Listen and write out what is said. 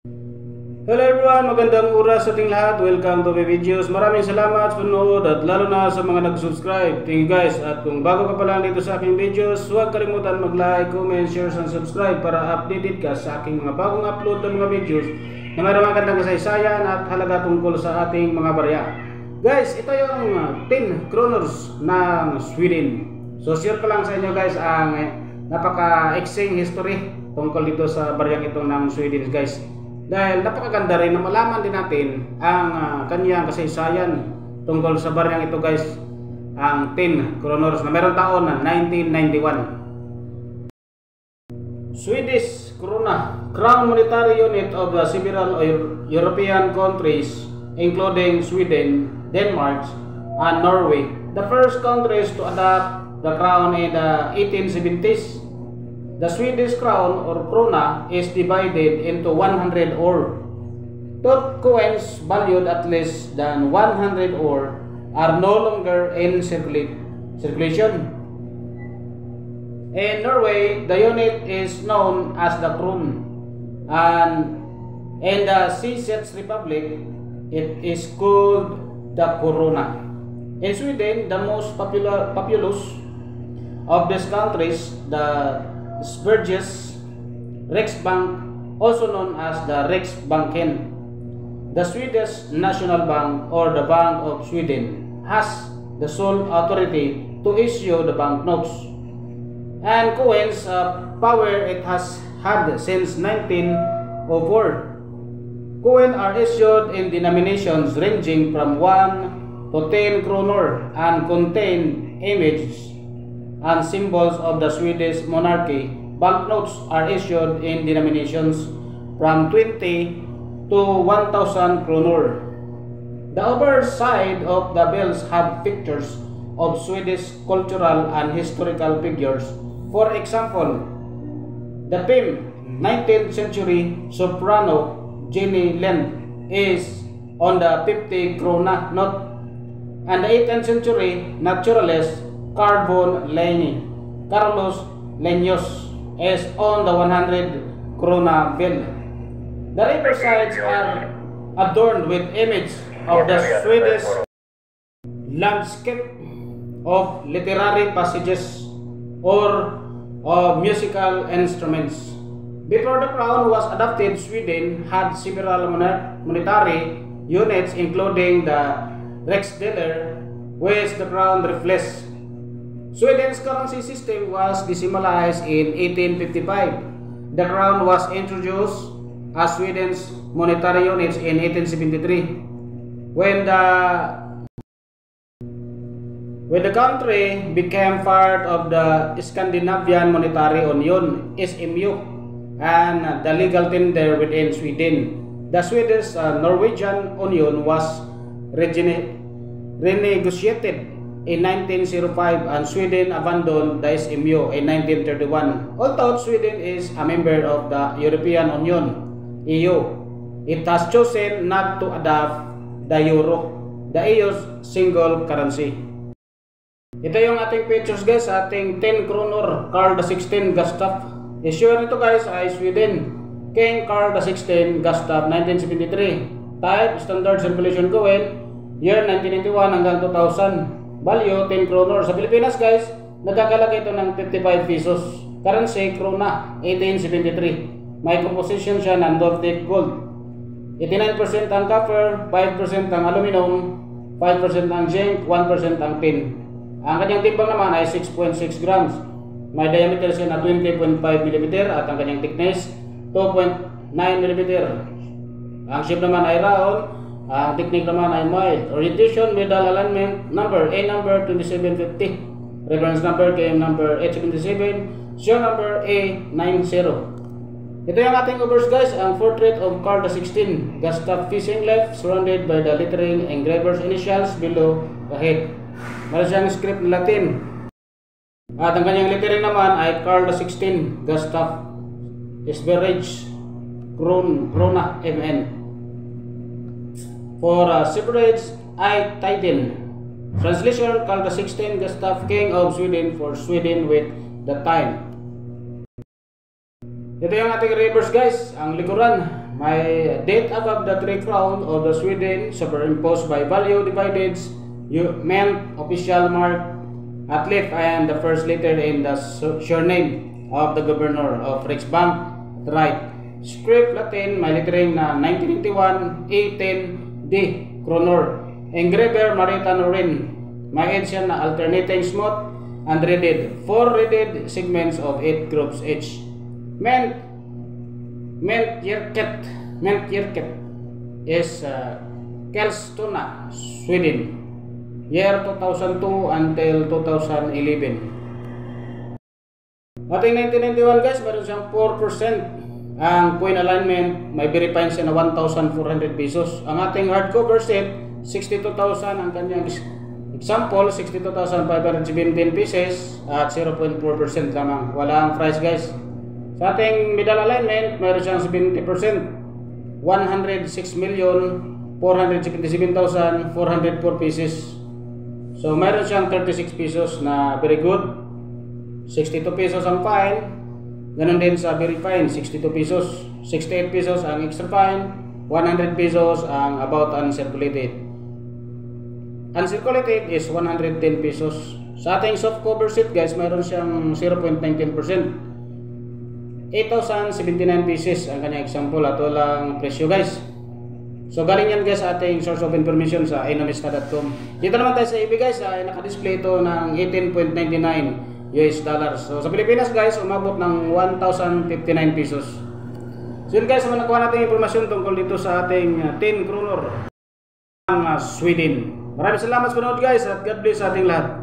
Hello everyone, magandang oras sa ating lahat. Welcome to my videos. Maraming salamat sa panonood at lalo na sa mga nag-subscribe. Thank you guys. At kung bago ka pa lang dito sa aking videos, huwag kalimutan mag-like, comment, share, and subscribe para updated ka sa aking mga bagong upload ng mga videos na mayroong magandang kasaysayan at halaga tungkol sa ating mga barya. Guys, ito yung 10 kronors ng Sweden. So share ko lang sa inyo guys ang napaka-exciting history tungkol dito sa baryang ito ng Sweden guys. Dahil napakaganda rin na malaman din natin ang kanyang kasaysayan tungkol sa baryang ito guys, ang 10 kronors na meron taon na 1991. Swedish krona, crown monetary unit of the several European countries including Sweden, Denmark, and Norway. The first countries to adopt the crown in the 1870s. The Swedish crown or krona is divided into 100 ore. Two coins valued at less than 100 ore are no longer in circulation. In Norway, the unit is known as the krone, and in the Czech Republic, it is called the korona. In Sweden, the most populous of these countries, the Sveriges Riksbank, also known as the Riksbanken, the Swedish National Bank or the Bank of Sweden, has the sole authority to issue the banknotes and coins power it has had since 1904. Coins are issued in denominations ranging from 1 to 10 kronor and contain images and symbols of the Swedish monarchy. Banknotes are issued in denominations from 20 to 1,000 kronor. The overside of the bills have pictures of Swedish cultural and historical figures. For example, the famed 19th century soprano Jenny Lind is on the 50 krona note, and the 18th century naturalist Carlos Leños is on the 100 krona bill. The riversides are adorned with images of the Swedish landscape, of literary passages, or of musical instruments. Before the crown was adopted, Sweden had several monetary units, including the riksdaler, which the crown reflects. Sweden's currency system was decimalized in 1855. The crown was introduced as Sweden's monetary units in 1873. When the country became part of the Scandinavian Monetary Union (SMU) and the legal tender within Sweden, the Swedish-Norwegian Union was renegotiated in 1905 and Sweden abandoned the SMU in 1931. Although Sweden is a member of the European Union (EU), it has chosen not to adopt the euro, the EU's single currency. Ito yung ating pictures guys, ating 10 kronor Carl XVI Gustaf. Issue nito guys ay Sweden, King Carl XVI Gustaf 1973. Type standard circulation coin, year 1991 hanggang 2000. Value 10 kronor. Sa Pilipinas guys, nagkakalaga ito ng 55 pesos. Currency krona 1873. May composition siya ng Nordic gold. 89% ang copper, 5% ang aluminum, 5% ang zinc, 1% ang tin. Ang kanyang timbang naman ay 6.6 grams. May diameter siya na 20.5 mm at ang kanyang thickness 2.9 mm. Ang shape naman ay round. Ang technique naman ay mild. Orientation, medal alignment, number A number 2750, reference number KM number 877, show number A90. Ito yung ating overs guys, ang portrait of Carl XVI Gustaf facing left, surrounded by the lettering engraver's initials below the head. Meron siyang script na Latin. At ang kanyang lettering naman ay Carl XVI Gustaf Sveriges Krona MN. For Sveriges I title. Translation: Carl XVI Gustaf, King of Sweden, for Sweden with the time. Ito yung ating reverse guys, ang likuran. may date above the 3 crown of the Sweden superimposed by value divided meant official mark at left and the first letter in the surname of the governor of Riksbank at right. Script Latin may lettering na 1981 A10 D kronor. Engraver Marita Norin may edge na alternating smooth and readed 4 readed segments of 8 groups each. Mentjerket is Karlskrona, Sweden, year 2002 until 2011. Ating 1991 guys, meron siyang 4%. Ang coin alignment, may verify siya na 1,400 pesos. Ang ating hardcover set, 62,000 ang kanyang example, 62,517 pieces at 0.4% lamang. Wala ang price guys. Sa ating middle alignment, mayroon siyang 70%, 106,477,404 pieces. So mayroon siyang 36 pesos na very good, 62 pesos ang fine, ganun din sa very fine, 62 pesos, 68 pesos ang extra fine, 100 pesos ang about uncirculated. Uncirculated is 110 pesos. Sa ating soft cover sheet guys, mayroon siyang 0.19%. 8,079 pieces ang kanyang example at walang presyo guys. So galing yan guys sa ating source of information sa enomista.com. Dito naman tayo sa EB guys, ay naka-display ito ng 18.99 US dollars. So sa Pilipinas guys, umabot ng 1,059 pesos. So yun guys, nakuha natin impormasyon tungkol dito sa ating 10 kronor ng Sweden. Maraming salamat sa panood guys at God bless sa ating lahat.